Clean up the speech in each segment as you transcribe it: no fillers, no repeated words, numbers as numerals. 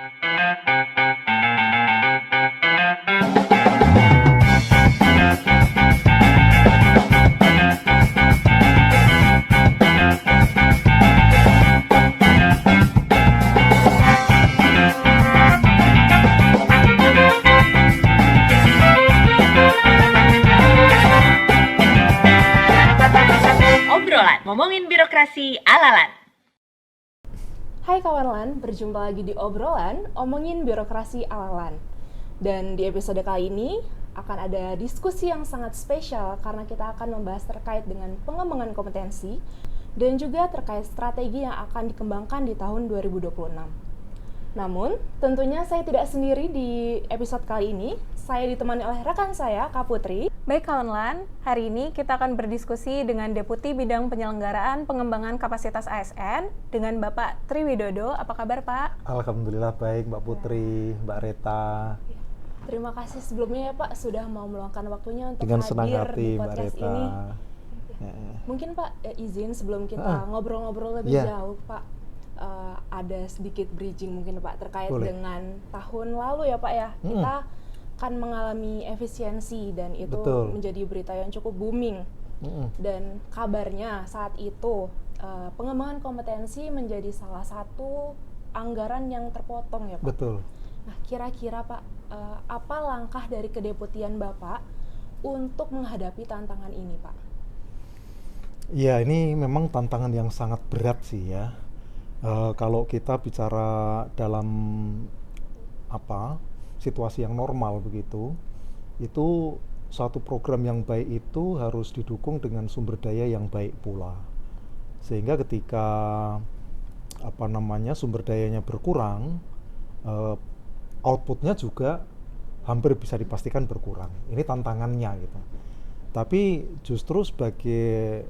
Obrolan ngomongin birokrasi ala-lan. Hai kawan LAN, berjumpa lagi di obrolan omongin birokrasi ala-lan. Dan di episode kali ini akan ada diskusi yang sangat spesial karena kita akan membahas terkait dengan pengembangan kompetensi dan juga terkait strategi yang akan dikembangkan di tahun 2026. Namun, tentunya saya tidak sendiri di episode kali ini. Saya ditemani oleh rekan saya, Kak Putri. Baik kawan LAN, hari ini kita akan berdiskusi dengan Deputi Bidang Penyelenggaraan Pengembangan Kapasitas ASN dengan Bapak Triwidodo. Apa kabar Pak? Alhamdulillah baik Mbak Putri, Mbak Reta. Terima kasih sebelumnya ya Pak sudah mau meluangkan waktunya untuk Dengan senang hadir hati di Mbak podcast Reta. ini. Mungkin Pak izin sebelum kita ngobrol-ngobrol lebih jauh Pak, ada sedikit bridging mungkin Pak terkait dengan tahun lalu ya Pak ya. Kita kan mengalami efisiensi dan itu menjadi berita yang cukup booming. Dan kabarnya saat itu pengembangan kompetensi menjadi salah satu anggaran yang terpotong ya Pak. Betul. Nah kira-kira Pak, apa langkah dari kedeputian Bapak untuk menghadapi tantangan ini Pak? Ya ini memang tantangan yang sangat berat sih ya. Kalau kita bicara dalam situasi yang normal begitu, itu suatu program yang baik itu harus didukung dengan sumber daya yang baik pula. Sehingga ketika sumber dayanya berkurang, outputnya juga hampir bisa dipastikan berkurang. Ini tantangannya gitu. Tapi justru sebagai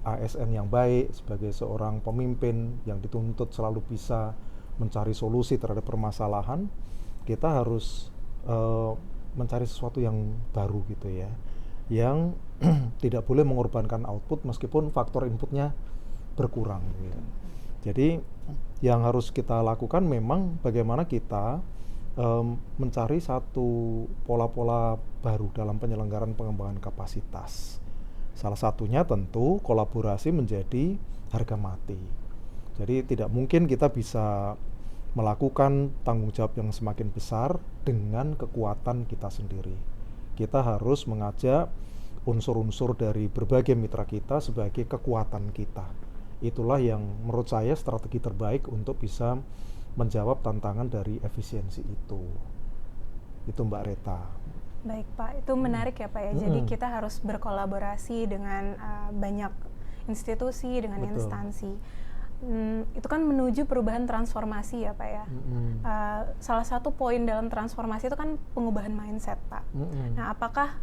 ASN yang baik, sebagai seorang pemimpin yang dituntut selalu bisa mencari solusi terhadap permasalahan, kita harus mencari sesuatu yang baru gitu ya, yang tidak boleh mengorbankan output meskipun faktor inputnya berkurang gitu. Jadi yang harus kita lakukan memang bagaimana kita mencari satu pola-pola baru dalam penyelenggaraan pengembangan kapasitas. Salah satunya tentu kolaborasi menjadi harga mati. Jadi tidak mungkin kita bisa melakukan tanggung jawab yang semakin besar dengan kekuatan kita sendiri. Kita harus mengajak unsur-unsur dari berbagai mitra kita sebagai kekuatan kita. Itulah yang menurut saya strategi terbaik untuk bisa menjawab tantangan dari efisiensi itu. Itu Mbak Reta. Baik Pak, itu menarik ya Pak ya. Jadi kita harus berkolaborasi dengan banyak institusi, dengan instansi. Itu kan menuju perubahan transformasi ya Pak ya. Salah satu poin dalam transformasi itu kan pengubahan mindset Pak. Nah apakah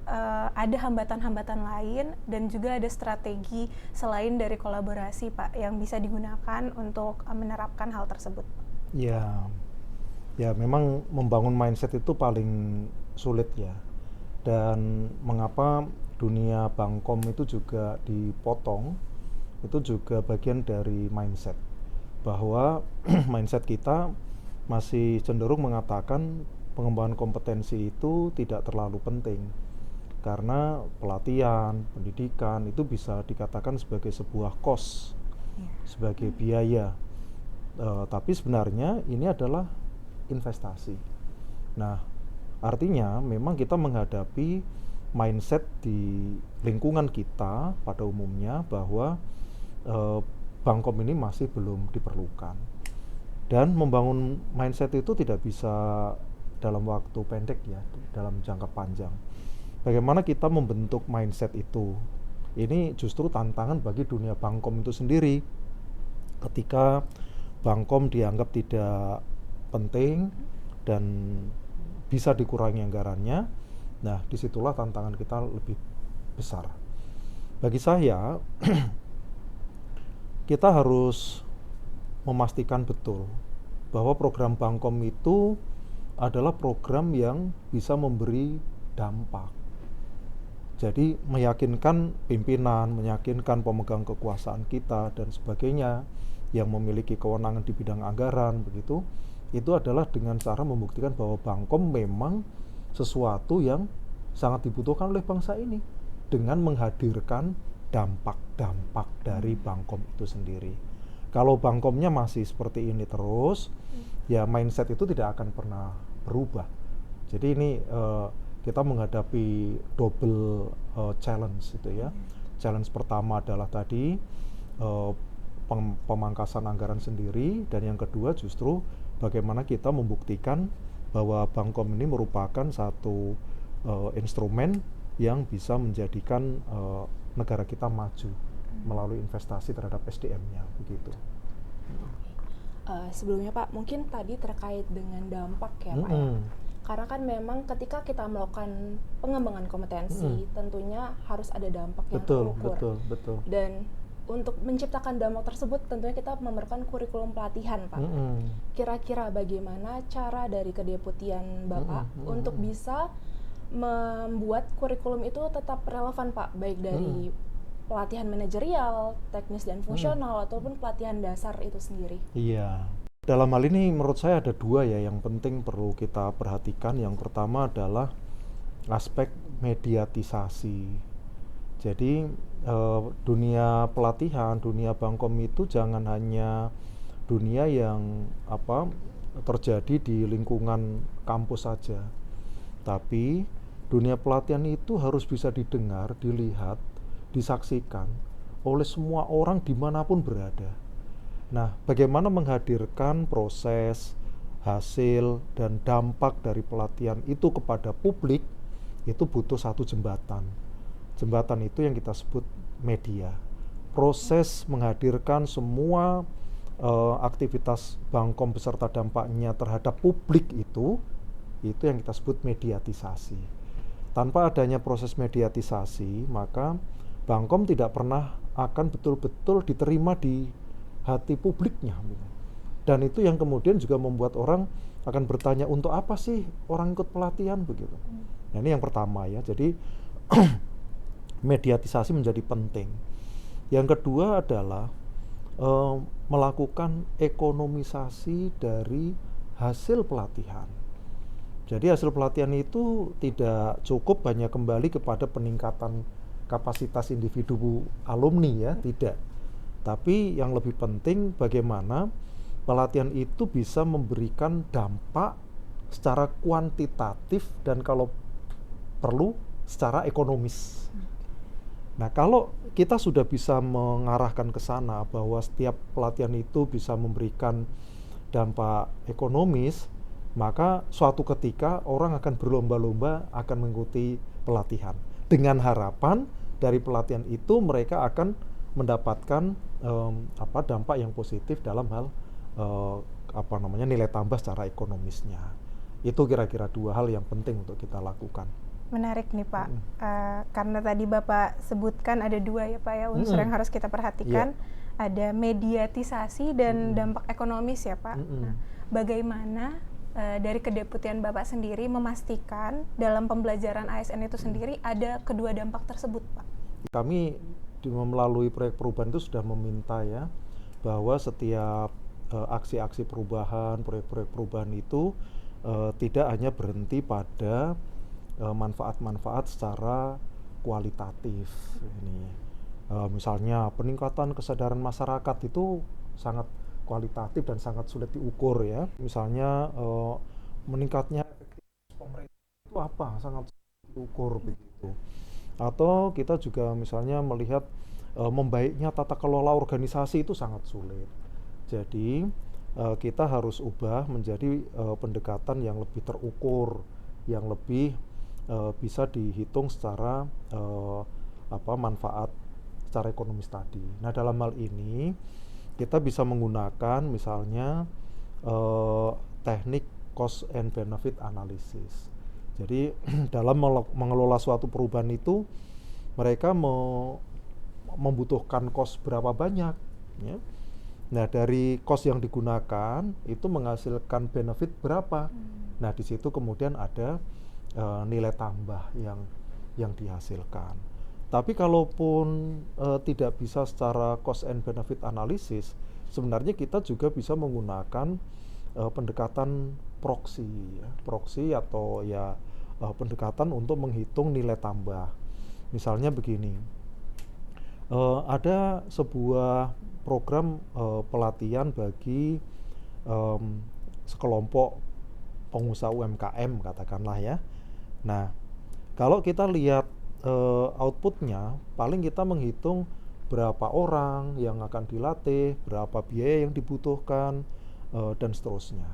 ada hambatan-hambatan lain dan juga ada strategi selain dari kolaborasi Pak yang bisa digunakan untuk menerapkan hal tersebut? Ya memang membangun mindset itu paling sulit ya. Dan mengapa dunia Bangkom itu juga dipotong, itu juga bagian dari mindset, bahwa mindset kita masih cenderung mengatakan pengembangan kompetensi itu tidak terlalu penting karena pelatihan, pendidikan itu bisa dikatakan sebagai sebuah cost, sebagai biaya, tapi sebenarnya ini adalah investasi. Nah artinya memang kita menghadapi mindset di lingkungan kita pada umumnya bahwa Bangkom ini masih belum diperlukan, dan membangun mindset itu tidak bisa dalam waktu pendek ya, dalam jangka panjang. Bagaimana kita membentuk mindset itu? Ini justru tantangan bagi dunia Bangkom itu sendiri. Ketika Bangkom dianggap tidak penting dan bisa dikurangi anggarannya, nah disitulah tantangan kita lebih besar. Bagi saya, kita harus memastikan betul bahwa program Bangkom itu adalah program yang bisa memberi dampak. Jadi meyakinkan pimpinan, meyakinkan pemegang kekuasaan kita dan sebagainya yang memiliki kewenangan di bidang anggaran begitu, itu adalah dengan cara membuktikan bahwa Bangkom memang sesuatu yang sangat dibutuhkan oleh bangsa ini dengan menghadirkan dampak-dampak dari Bangkom itu sendiri. Kalau Bangkomnya masih seperti ini terus, ya mindset itu tidak akan pernah berubah. Jadi ini kita menghadapi double challenge itu ya. Challenge pertama adalah tadi pemangkasan anggaran sendiri, dan yang kedua justru bagaimana kita membuktikan bahwa Bangkom ini merupakan satu instrumen yang bisa menjadikan negara kita maju melalui investasi terhadap SDM-nya begitu. Sebelumnya Pak, mungkin tadi terkait dengan dampak ya Pak ya. Karena kan memang ketika kita melakukan pengembangan kompetensi, tentunya harus ada dampak yang terukur. Betul. Dan untuk menciptakan dampak tersebut tentunya kita memerlukan kurikulum pelatihan Pak. Kira-kira bagaimana cara dari kedeputian Bapak untuk bisa membuat kurikulum itu tetap relevan Pak, baik dari pelatihan manajerial, teknis dan fungsional, ataupun pelatihan dasar itu sendiri? Iya. Dalam hal ini menurut saya ada dua ya yang penting perlu kita perhatikan. Yang pertama adalah aspek mediatisasi. Jadi dunia pelatihan, dunia Bangkom itu jangan hanya dunia yang terjadi di lingkungan kampus saja, tapi dunia pelatihan itu harus bisa didengar, dilihat, disaksikan oleh semua orang dimanapun berada. Nah, bagaimana menghadirkan proses, hasil, dan dampak dari pelatihan itu kepada publik, itu butuh satu jembatan. Jembatan itu yang kita sebut media. Proses menghadirkan semua aktivitas Bangkom beserta dampaknya terhadap publik itu yang kita sebut mediatisasi. Tanpa adanya proses mediatisasi, maka Bangkom tidak pernah akan betul-betul diterima di hati publiknya. Dan itu yang kemudian juga membuat orang akan bertanya, untuk apa sih orang ikut pelatihan begitu. Nah, ini yang pertama ya. Jadi mediatisasi menjadi penting. Yang kedua adalah melakukan ekonomisasi dari hasil pelatihan. Jadi hasil pelatihan itu tidak cukup hanya kembali kepada peningkatan kapasitas individu alumni ya, tidak. Tapi yang lebih penting bagaimana pelatihan itu bisa memberikan dampak secara kuantitatif dan kalau perlu secara ekonomis. Nah, kalau kita sudah bisa mengarahkan ke sana bahwa setiap pelatihan itu bisa memberikan dampak ekonomis, maka suatu ketika orang akan berlomba-lomba akan mengikuti pelatihan. Dengan harapan dari pelatihan itu mereka akan mendapatkan dampak yang positif dalam hal nilai tambah secara ekonomisnya. Itu kira-kira dua hal yang penting untuk kita lakukan. Menarik nih Pak, karena tadi Bapak sebutkan ada dua ya Pak ya unsur yang harus kita perhatikan, ada mediatisasi dan dampak ekonomis ya Pak. Nah, bagaimana dari kedeputian Bapak sendiri memastikan dalam pembelajaran ASN itu sendiri ada kedua dampak tersebut Pak? Kami melalui proyek perubahan itu sudah meminta ya bahwa setiap aksi-aksi perubahan, proyek-proyek perubahan itu tidak hanya berhenti pada manfaat-manfaat secara kualitatif. Ini misalnya peningkatan kesadaran masyarakat itu sangat kualitatif dan sangat sulit diukur ya. Misalnya meningkatnya efektivitas pemerintah itu apa, sangat sulit diukur begitu. Atau kita juga misalnya melihat membaiknya tata kelola organisasi itu sangat sulit. Jadi kita harus ubah menjadi pendekatan yang lebih terukur, yang lebih bisa dihitung secara manfaat secara ekonomis tadi. Nah, dalam hal ini kita bisa menggunakan misalnya teknik cost and benefit analysis. Jadi dalam mengelola suatu perubahan itu mereka membutuhkan cost berapa banyak ya. Nah, dari cost yang digunakan itu menghasilkan benefit berapa. Nah, di situ kemudian ada nilai tambah yang dihasilkan. Tapi kalaupun tidak bisa secara cost and benefit analysis, sebenarnya kita juga bisa menggunakan pendekatan proksi, ya. Proksi atau ya pendekatan untuk menghitung nilai tambah. Misalnya begini, ada sebuah program pelatihan bagi sekelompok pengusaha UMKM katakanlah ya. Nah, kalau kita lihat outputnya, paling kita menghitung berapa orang yang akan dilatih, berapa biaya yang dibutuhkan, dan seterusnya.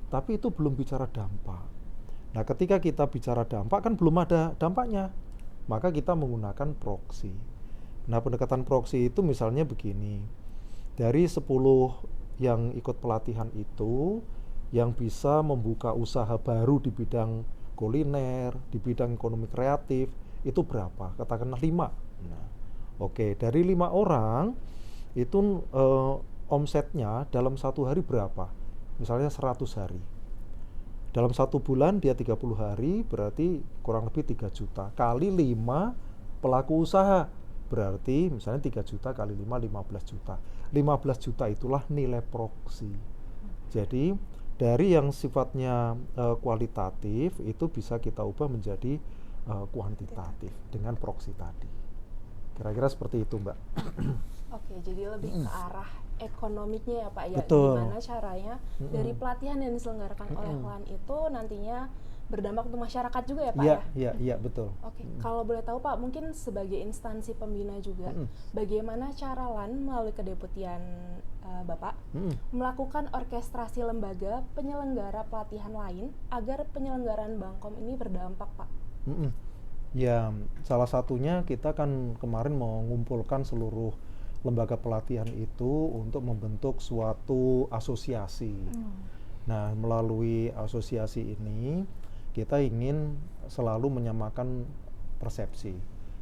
Tapi itu belum bicara dampak. Nah, ketika kita bicara dampak kan belum ada dampaknya, maka kita menggunakan proksi. Nah, pendekatan proksi itu misalnya begini, dari 10 yang ikut pelatihan itu, yang bisa membuka usaha baru di bidang kuliner, di bidang ekonomi kreatif, itu berapa? Katakanlah 5. Nah, oke, dari 5 orang, itu omsetnya dalam 1 hari berapa? Misalnya 100 hari. Dalam 1 bulan dia 30 hari, berarti kurang lebih 3 juta. Kali 5 pelaku usaha, berarti misalnya 3 juta kali 5, 15 juta. 15 juta itulah nilai proksi. Jadi dari yang sifatnya kualitatif itu bisa kita ubah menjadi kuantitatif dengan proksi tadi. Kira-kira seperti itu, Mbak. Oke, jadi lebih ke arah ekonomiknya ya Pak ya. Betul. Gimana caranya dari pelatihan yang diselenggarakan oleh LAN itu nantinya berdampak untuk masyarakat juga ya Pak ya? Iya, betul. Oke, kalau boleh tahu Pak, mungkin sebagai instansi pembina juga, bagaimana cara LAN melalui kedeputian Bapak melakukan orkestrasi lembaga penyelenggara pelatihan lain agar penyelenggaraan Bangkom ini berdampak Pak? Ya, salah satunya kita kan kemarin mengumpulkan seluruh lembaga pelatihan itu untuk membentuk suatu asosiasi. Nah, melalui asosiasi ini kita ingin selalu menyamakan persepsi.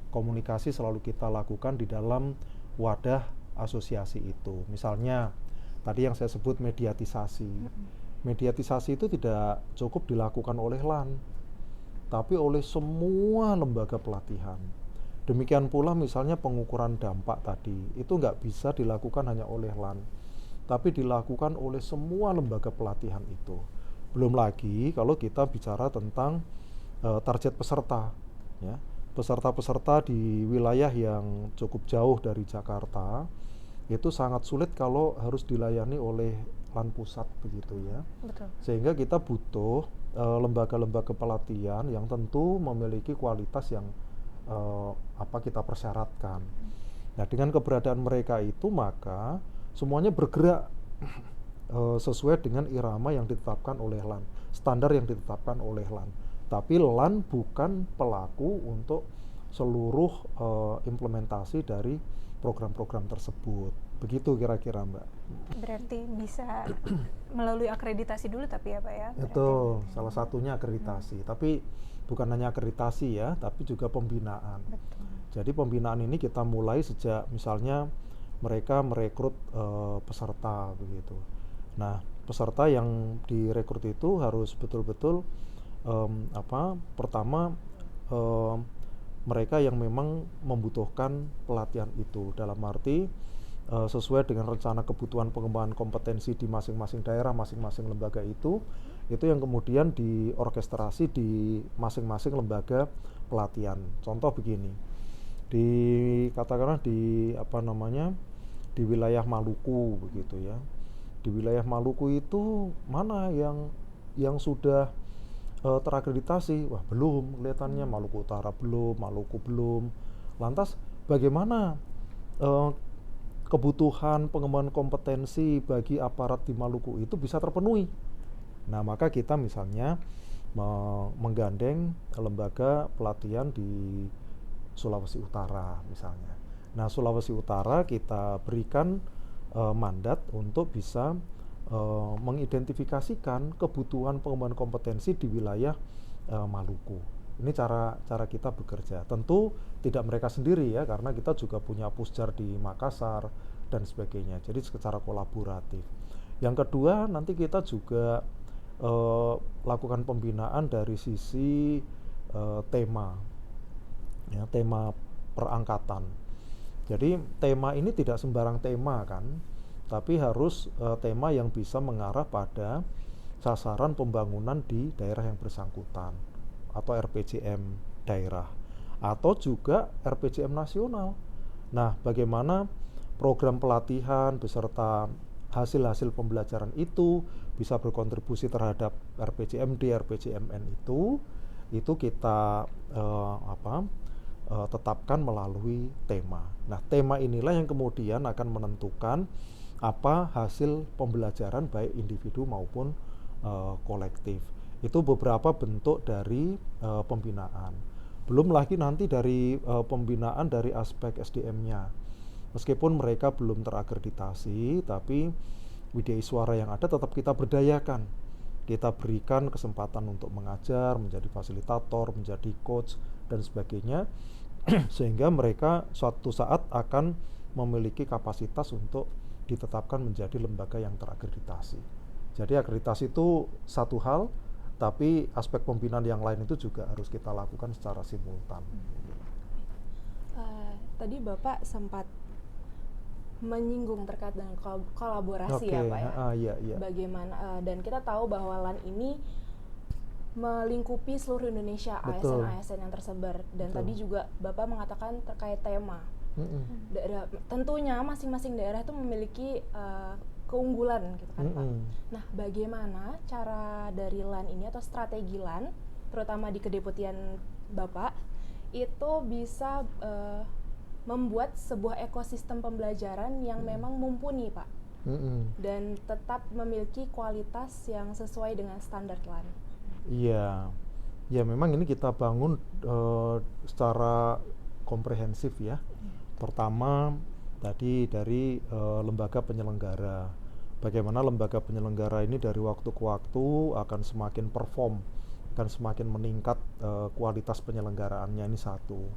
Komunikasi selalu kita lakukan di dalam wadah asosiasi itu. Misalnya tadi yang saya sebut mediatisasi. Mediatisasi itu tidak cukup dilakukan oleh LAN, tapi oleh semua lembaga pelatihan. Demikian pula misalnya pengukuran dampak tadi, itu nggak bisa dilakukan hanya oleh LAN, tapi dilakukan oleh semua lembaga pelatihan itu. Belum lagi kalau kita bicara tentang target peserta, ya. Peserta-peserta di wilayah yang cukup jauh dari Jakarta, itu sangat sulit kalau harus dilayani oleh LAN pusat begitu ya. Betul. Sehingga kita butuh lembaga-lembaga pelatihan yang tentu memiliki kualitas yang kita persyaratkan. Nah, dengan keberadaan mereka itu maka semuanya bergerak sesuai dengan irama yang ditetapkan oleh LAN, standar yang ditetapkan oleh LAN. Tapi LAN bukan pelaku untuk seluruh implementasi dari program-program tersebut. Begitu kira-kira, Mbak. Berarti bisa melalui akreditasi dulu tapi ya Pak ya? Itu salah satunya akreditasi. Tapi bukan hanya akreditasi ya, tapi juga pembinaan. Betul. Jadi pembinaan ini kita mulai sejak misalnya mereka merekrut peserta begitu. Nah, peserta yang direkrut itu harus betul-betul pertama mereka yang memang membutuhkan pelatihan itu, dalam arti sesuai dengan rencana kebutuhan pengembangan kompetensi di masing-masing daerah, masing-masing lembaga itu yang kemudian diorkestrasi di masing-masing lembaga pelatihan. Contoh begini, katakanlah di wilayah Maluku begitu ya. Di wilayah Maluku itu mana yang sudah terakreditasi? Wah, belum, kelihatannya Maluku Utara belum, Maluku belum. Lantas bagaimana kebutuhan pengembangan kompetensi bagi aparat di Maluku itu bisa terpenuhi? Nah, maka kita misalnya menggandeng lembaga pelatihan di Sulawesi Utara misalnya. Nah, Sulawesi Utara kita berikan mandat untuk bisa mengidentifikasikan kebutuhan pengembangan kompetensi di wilayah Maluku. Ini cara kita bekerja. Tentu tidak mereka sendiri ya, karena kita juga punya pusjar di Makassar dan sebagainya. Jadi secara kolaboratif. Yang kedua, nanti kita juga lakukan pembinaan dari sisi tema, ya, tema perangkatan. Jadi tema ini tidak sembarang tema kan, tapi harus tema yang bisa mengarah pada sasaran pembangunan di daerah yang bersangkutan atau RPJM daerah atau juga RPJM nasional. Nah, bagaimana program pelatihan beserta hasil-hasil pembelajaran itu bisa berkontribusi terhadap RPJMD, RPJMN itu kita tetapkan melalui tema. Nah, tema inilah yang kemudian akan menentukan apa hasil pembelajaran baik individu maupun kolektif. Itu beberapa bentuk dari pembinaan. Belum lagi nanti dari pembinaan dari aspek SDM-nya. Meskipun mereka belum terakreditasi, tapi Widya Iswara yang ada tetap kita berdayakan. Kita berikan kesempatan untuk mengajar, menjadi fasilitator, menjadi coach, dan sebagainya. Sehingga mereka suatu saat akan memiliki kapasitas untuk ditetapkan menjadi lembaga yang terakreditasi. Jadi akreditasi itu satu hal, tapi aspek pembinaan yang lain itu juga harus kita lakukan secara simultan. Tadi Bapak sempat menyinggung terkait dengan kolaborasi ya Pak ya. Iya. Bagaimana dan kita tahu bahwa LAN ini melingkupi seluruh Indonesia, Betul. ASN yang tersebar. Dan Betul. tadi juga Bapak mengatakan terkait tema. Tentunya masing-masing daerah itu memiliki keunggulan gitu kan Pak. Nah, bagaimana cara dari LAN ini atau strategi LAN, terutama di kedeputian Bapak, itu bisa membuat sebuah ekosistem pembelajaran yang memang mumpuni Pak, dan tetap memiliki kualitas yang sesuai dengan standar LAN. Iya, ya memang ini kita bangun secara komprehensif ya. Pertama tadi dari lembaga penyelenggara. Bagaimana lembaga penyelenggara ini dari waktu ke waktu akan semakin perform, akan semakin meningkat kualitas penyelenggaraannya, ini satu.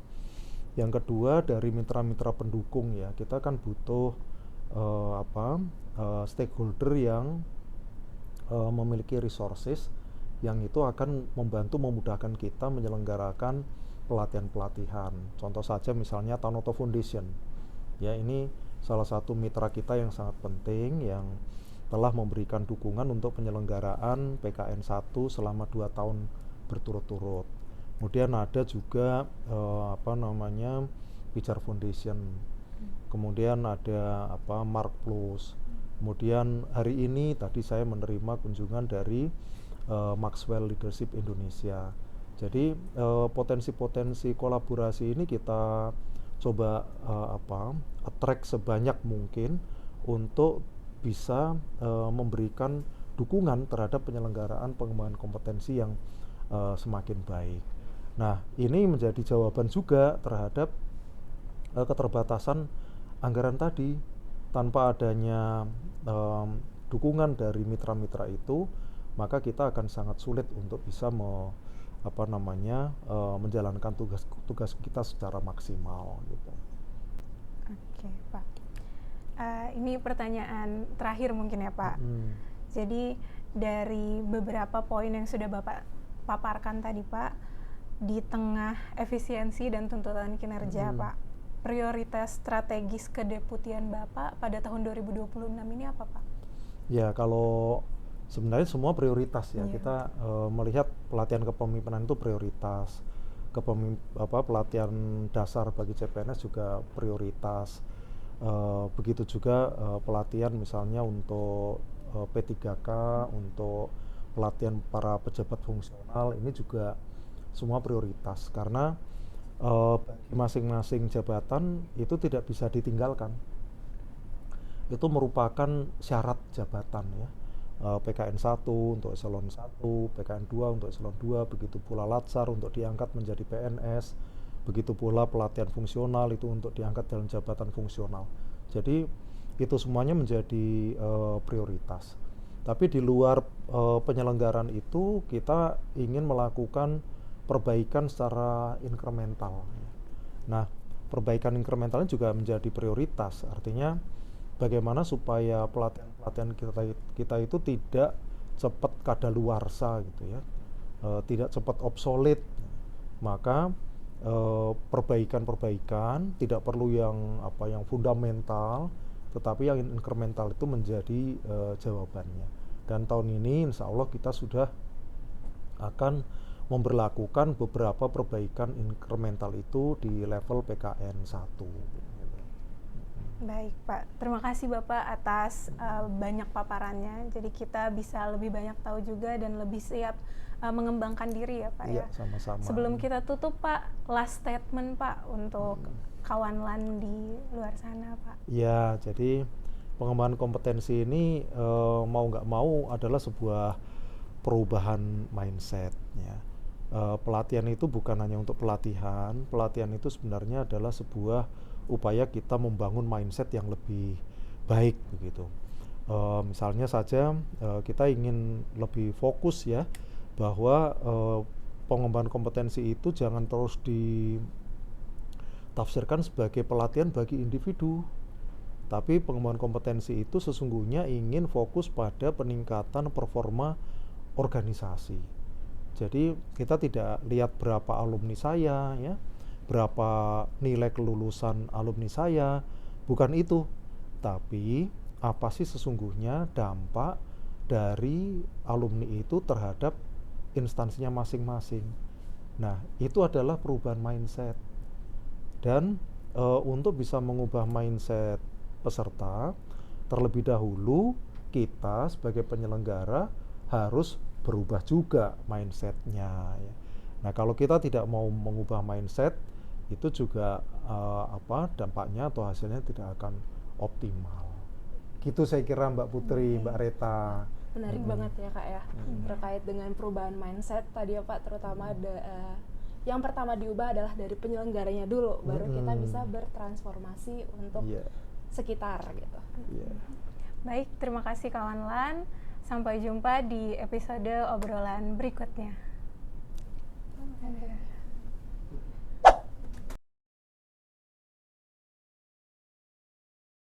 Yang kedua dari mitra-mitra pendukung ya, kita kan butuh stakeholder yang memiliki resources yang itu akan membantu memudahkan kita menyelenggarakan pelatihan-pelatihan. Contoh saja misalnya Tanoto Foundation. Ya, ini salah satu mitra kita yang sangat penting yang telah memberikan dukungan untuk penyelenggaraan PKN 1 selama 2 tahun berturut-turut. Kemudian ada juga Pijar Foundation. Kemudian ada Mark Plus. Kemudian hari ini tadi saya menerima kunjungan dari Maxwell Leadership Indonesia. Jadi potensi-potensi kolaborasi ini kita coba attract sebanyak mungkin untuk bisa memberikan dukungan terhadap penyelenggaraan pengembangan kompetensi yang semakin baik. Nah, ini menjadi jawaban juga terhadap keterbatasan anggaran tadi. Tanpa adanya dukungan dari mitra-mitra itu, maka kita akan sangat sulit untuk bisa menjalankan tugas kita secara maksimal gitu. Oke, Pak. Ini pertanyaan terakhir mungkin ya, Pak. Jadi dari beberapa poin yang sudah Bapak paparkan tadi, Pak, di tengah efisiensi dan tuntutan kinerja, Pak, prioritas strategis kedeputian Bapak pada tahun 2026 ini apa, Pak? Ya, kalau sebenarnya semua prioritas ya. Kita melihat pelatihan kepemimpinan itu prioritas. Pelatihan dasar bagi CPNS juga prioritas. Begitu juga pelatihan misalnya untuk P3K, untuk pelatihan para pejabat fungsional, ini juga semua prioritas karena bagi masing-masing jabatan itu tidak bisa ditinggalkan. Itu merupakan syarat jabatan ya. PKN 1 untuk eselon 1, PKN 2 untuk eselon 2, begitu pula Latsar untuk diangkat menjadi PNS, begitu pula pelatihan fungsional itu untuk diangkat dalam jabatan fungsional. Jadi itu semuanya menjadi prioritas. Tapi di luar penyelenggaraan itu kita ingin melakukan perbaikan secara inkremental. Nah, perbaikan inkrementalnya juga menjadi prioritas. Artinya bagaimana supaya pelatihan kita itu tidak cepat kadaluarsa gitu ya, tidak cepat obsolete. Maka perbaikan tidak perlu yang fundamental, tetapi yang inkremental itu menjadi jawabannya. Dan tahun ini insya Allah kita sudah akan memberlakukan beberapa perbaikan incremental itu di level PKN 1. Baik Pak, terima kasih Bapak atas banyak paparannya. Jadi kita bisa lebih banyak tahu juga dan lebih siap mengembangkan diri ya Pak Iya, ya. sama-sama. Sebelum kita tutup Pak, last statement Pak untuk kawan LAN di luar sana Pak. Ya, jadi pengembangan kompetensi ini mau nggak mau adalah sebuah perubahan mindset ya. Pelatihan itu bukan hanya untuk pelatihan itu sebenarnya adalah sebuah upaya kita membangun mindset yang lebih baik begitu. Misalnya saja kita ingin lebih fokus ya, bahwa pengembangan kompetensi itu jangan terus ditafsirkan sebagai pelatihan bagi individu, tapi pengembangan kompetensi itu sesungguhnya ingin fokus pada peningkatan performa organisasi. Jadi kita tidak lihat berapa alumni saya ya, berapa nilai kelulusan alumni saya, bukan itu, tapi apa sih sesungguhnya dampak dari alumni itu terhadap instansinya masing-masing. Nah, itu adalah perubahan mindset. Dan untuk bisa mengubah mindset peserta, terlebih dahulu kita sebagai penyelenggara harus berubah juga mindsetnya ya. Nah, kalau kita tidak mau mengubah mindset, itu juga dampaknya atau hasilnya tidak akan optimal. Gitu saya kira Mbak Putri, Mbak Reta. Menarik banget ya Kak ya, terkait dengan perubahan mindset tadi ya Pak, terutama yang pertama diubah adalah dari penyelenggaranya dulu, baru kita bisa bertransformasi untuk sekitar gitu. Baik, terima kasih kawan LAN. Sampai jumpa di episode obrolan berikutnya.